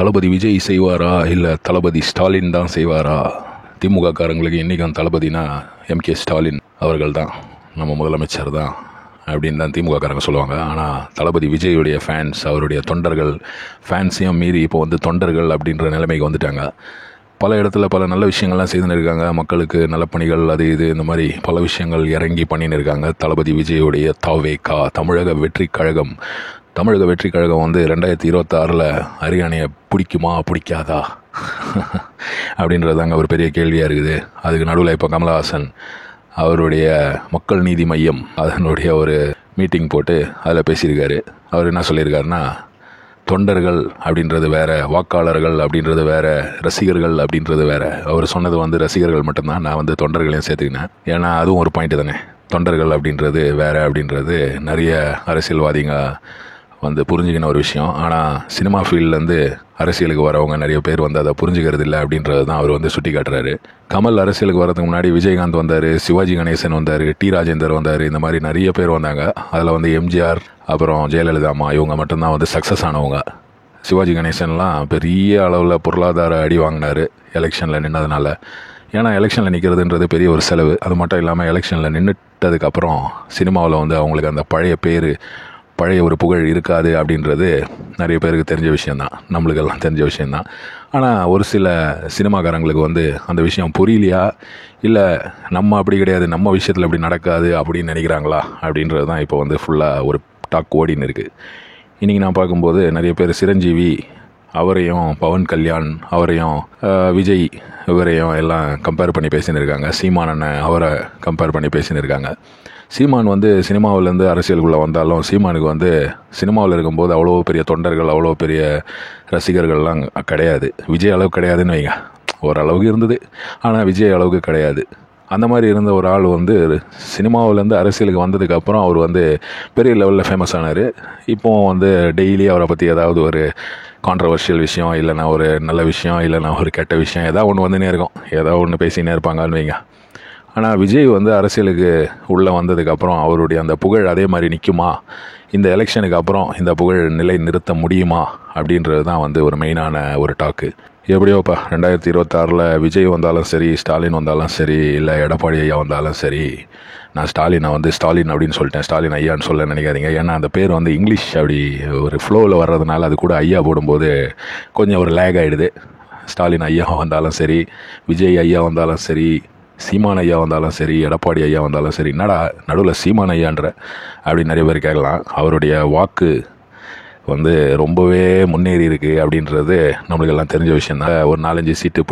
தளபதி விஜய் செய்வாரா இல்லை தளபதி ஸ்டாலின் தான் செய்வாரா? திமுக காரங்களுக்கு இன்றைக்கும் தளபதினா எம்கே ஸ்டாலின் அவர்கள் தான், நம்ம முதலமைச்சர் தான் அப்படின்னு தான் திமுக காரங்க சொல்லுவாங்க. ஆனால் தளபதி விஜயுடைய ஃபேன்ஸ், அவருடைய தொண்டர்கள், ஃபேன்ஸையும் மீறி இப்போ வந்து தொண்டர்கள் அப்படின்ற நிலைமைக்கு வந்துட்டாங்க. பல இடத்துல பல நல்ல விஷயங்கள்லாம் செய்துன்னு இருக்காங்க. மக்களுக்கு நலப்பணிகள் அது இது இந்த மாதிரி பல விஷயங்கள் இறங்கி பண்ணின்னு இருக்காங்க. தளபதி விஜயுடைய தவேகா தமிழக வெற்றி கழகம் வந்து 2026 ஹரியானையை பிடிக்குமா பிடிக்காதா அப்படின்றதாங்க ஒரு பெரிய கேள்வியாக இருக்குது. அதுக்கு நடுவில் இப்போ கமலஹாசன் அவருடைய மக்கள் நீதி மையம் அதனுடைய ஒரு மீட்டிங் போட்டு அதில் பேசியிருக்காரு. அவர் என்ன சொல்லியிருக்காருன்னா, தொண்டர்கள் அப்படின்றது வேறு, வாக்காளர்கள் அப்படின்றது வேறு, ரசிகர்கள் அப்படின்றது வேறு. அவர் சொன்னது வந்து ரசிகர்கள் மட்டும்தான், நான் வந்து தொண்டர்களையும் சேர்த்துக்கினேன். ஏன்னா அதுவும் ஒரு பாயிண்ட்டு தானே. தொண்டர்கள் அப்படின்றது வேறு அப்படின்றது நிறைய அரசியல்வாதிங்க வந்து புரிஞ்சுக்கின ஒரு விஷயம். ஆனால் சினிமா ஃபீல்ட்லேருந்து அரசியலுக்கு வரவங்க நிறைய பேர் வந்து அதை புரிஞ்சுக்கிறது இல்லை அப்படின்றது தான் அவர் வந்து சுட்டி காட்டுறாரு. கமல் அரசியலுக்கு வரதுக்கு முன்னாடி விஜயகாந்த் வந்தார், சிவாஜி கணேசன் வந்தார், டி ராஜேந்தர் வந்தார், இந்த மாதிரி நிறைய பேர் வந்தாங்க. அதில் வந்து எம்ஜிஆர் அப்புறம் ஜெயலலிதா அம்மா இவங்க மட்டும்தான் வந்து சக்ஸஸ் ஆனவங்க. சிவாஜி கணேசன்லாம் பெரிய அளவில் பொருளாதார அடி வாங்கினார் எலெக்ஷனில் நின்னதுனால. ஏன்னா எலெக்ஷனில் நிற்கிறதுன்றது பெரிய ஒரு செலவு. அது மட்டும் இல்லாமல் எலெக்ஷனில் நின்றுட்டதுக்கப்புறம் சினிமாவில் வந்து அவங்களுக்கு அந்த பழைய ஒரு புகழ் இருக்காது அப்படின்றது நிறைய பேருக்கு தெரிஞ்ச விஷயந்தான், நம்மளுக்கெல்லாம் தெரிஞ்ச விஷயந்தான். ஆனால் ஒரு சில சினிமாக்காரங்களுக்கு வந்து அந்த விஷயம் புரியலையா, இல்லை நம்ம அப்படி கிடையாது, நம்ம விஷயத்தில் அப்படி நடக்காது அப்படின்னு நினைக்கிறாங்களா அப்படின்றது தான் இப்போ வந்து ஃபுல்லாக ஒரு டாக் ஓடின்னு இருக்குது. இன்றைக்கி நான் பார்க்கும்போது நிறைய பேர் சிரஞ்சீவி அவரையும், பவன் கல்யாண் அவரையும், விஜய் இவரையும் எல்லாம் கம்பேர் பண்ணி பேசின்னு இருக்காங்க. சீமான் அண்ணன் அவரை கம்பேர் பண்ணி பேசின்னு இருக்காங்க. சீமான் வந்து சினிமாவிலேருந்து அரசியலுக்குள்ளே வந்தாலும் சீமானுக்கு வந்து சினிமாவில் இருக்கும்போது அவ்வளோ பெரிய தொண்டர்கள், அவ்வளோ பெரிய ரசிகர்கள்லாம் கிடையாது. விஜய் அளவுக்கு கிடையாதுன்னு வைங்க. ஓரளவுக்கு இருந்தது, ஆனால் விஜய் அளவுக்கு கிடையாது. அந்த மாதிரி இருந்த ஒரு ஆள் வந்து சினிமாவிலேருந்து அரசியலுக்கு வந்ததுக்கப்புறம் அவர் வந்து பெரிய லெவலில் ஃபேமஸ் ஆனார். இப்போது வந்து டெய்லி அவரை பற்றி ஏதாவது ஒரு கான்ட்ரவர்ஷியல் விஷயம், இல்லைனா ஒரு நல்ல விஷயம், இல்லைனா ஒரு கெட்ட விஷயம், ஏதாவது ஒன்று வந்துனே இருக்கும், ஏதாவது ஒன்று பேசினே இருப்பாங்கன்னு வைங்க. ஆனால் விஜய் வந்து அரசியலுக்கு உள்ளே வந்ததுக்கப்புறம் அவருடைய அந்த புகழ் அதே மாதிரி நிற்குமா, இந்த எலெக்ஷனுக்கு அப்புறம் இந்த புகழ் நிலை நிறுத்த முடியுமா அப்படின்றது தான் வந்து ஒரு மெயினான ஒரு டாக்கு. எப்படியோப்பா 2026 விஜய் வந்தாலும் சரி, ஸ்டாலின் வந்தாலும் சரி, இல்லை எடப்பாடி ஐயா வந்தாலும் சரி, நான் ஸ்டாலினை வந்து ஸ்டாலின் அப்படின்னு சொல்லிட்டேன், ஸ்டாலின் ஐயான்னு சொல்ல நினைக்காதீங்க. ஏன்னா அந்த பேர் வந்து இங்கிலீஷ் அப்படி ஒரு ஃப்ளோவில் வர்றதுனால அது கூட ஐயா போடும்போது கொஞ்சம் ஒரு லேக் ஆகிடுது. ஸ்டாலின் ஐயா வந்தாலும் சரி, விஜய் ஐயா வந்தாலும் சரி, சீமான் ஐயா வந்தாலும் சரி, எடப்பாடி ஐயா வந்தாலும் சரி, என்னடா நடுவில் சீமான் ஐயான்ற அப்படின்னு நிறைய பேர் கேட்கலாம். அவருடைய வாக்கு வந்து ரொம்பவே முன்னேறி இருக்குது அப்படின்றது நம்மளுக்கு எல்லாம் தெரிஞ்ச விஷயந்தான். ஒரு 4-5 சீட்டு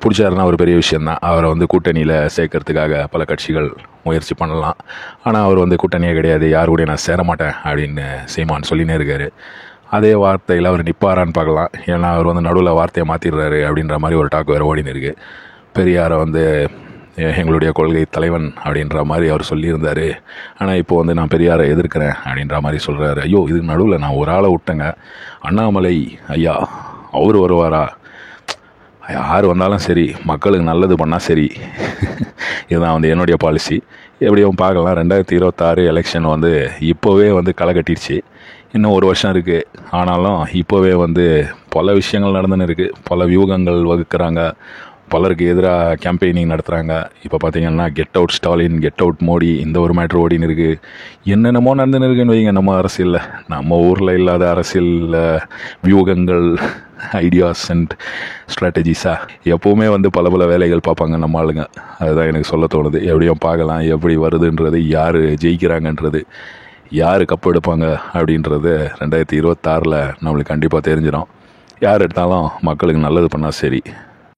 பிடிச்சாருன்னா ஒரு பெரிய விஷயந்தான். அவரை வந்து கூட்டணியில் சேர்க்கறதுக்காக பல கட்சிகள் முயற்சி பண்ணலாம். ஆனால் அவர் வந்து கூட்டணியே கிடையாது, யாரு கூட நான் சேரமாட்டேன் அப்படின்னு சீமான் சொல்லினே இருக்கார். அதே வார்த்தையில் அவர் நிற்பாரான்னு பார்க்கலாம். ஏன்னா அவர் வந்து நடுவில் வார்த்தையை மாற்றிடுறாரு அப்படின்ற மாதிரி ஒரு டாக் வேறு ஓடின்னு இருக்குது. பெரியாரை வந்து எங்களுடைய கொள்கை தலைவன் அப்படின்ற மாதிரி அவர் சொல்லியிருந்தார். ஆனால் இப்போது வந்து நான் பெரியாரை எதிர்க்கிறேன் அப்படின்ற மாதிரி சொல்கிறாரு. ஐயோ, இதுக்கு நடுவில் நான் ஒரு ஆளை விட்டேங்க, அண்ணாமலை ஐயா அவர் வருவாரா? யார் வந்தாலும் சரி, மக்களுக்கு நல்லது பண்ணால் சரி. இதுதான் வந்து என்னுடைய பாலிசி. எப்படியும் பார்க்கலாம். 2026 எலெக்ஷன் வந்து இப்போவே வந்து களை கட்டிடுச்சு. இன்னும் 1 வருஷம் இருக்குது. ஆனாலும் இப்போவே வந்து பல விஷயங்கள் நடந்துன்னு இருக்குது. பல வியூகங்கள் வகுக்கிறாங்க, பலருக்கு எதிராக கேம்பெயினிங் நடத்துகிறாங்க. இப்போ பார்த்தீங்கன்னா get out Stalin, get out Modi, இந்த ஒரு மேட்ரு ஓடின்னு இருக்குது. என்னென்னமோ நடந்துன்னு இருக்குன்னு வைங்க. நம்ம அரசியலில், நம்ம ஊரில் இல்லாத அரசியலில் வியூகங்கள், ஐடியாஸ் அண்ட் ஸ்ட்ராட்டஜிஸாக எப்போவுமே வந்து பல பல வேலைகள் பார்ப்பாங்க நம்ம ஆளுங்க. அதுதான் எனக்கு சொல்ல தோணுது. எப்படியும் பார்க்கலாம், எப்படி வருதுன்றது, யார் ஜெயிக்கிறாங்கன்றது, யார் கப்பு எடுப்பாங்க அப்படின்றது 2026 நம்மளுக்கு கண்டிப்பாக தெரிஞ்சிடும். யார் எடுத்தாலும் மக்களுக்கு நல்லது பண்ணால் சரி.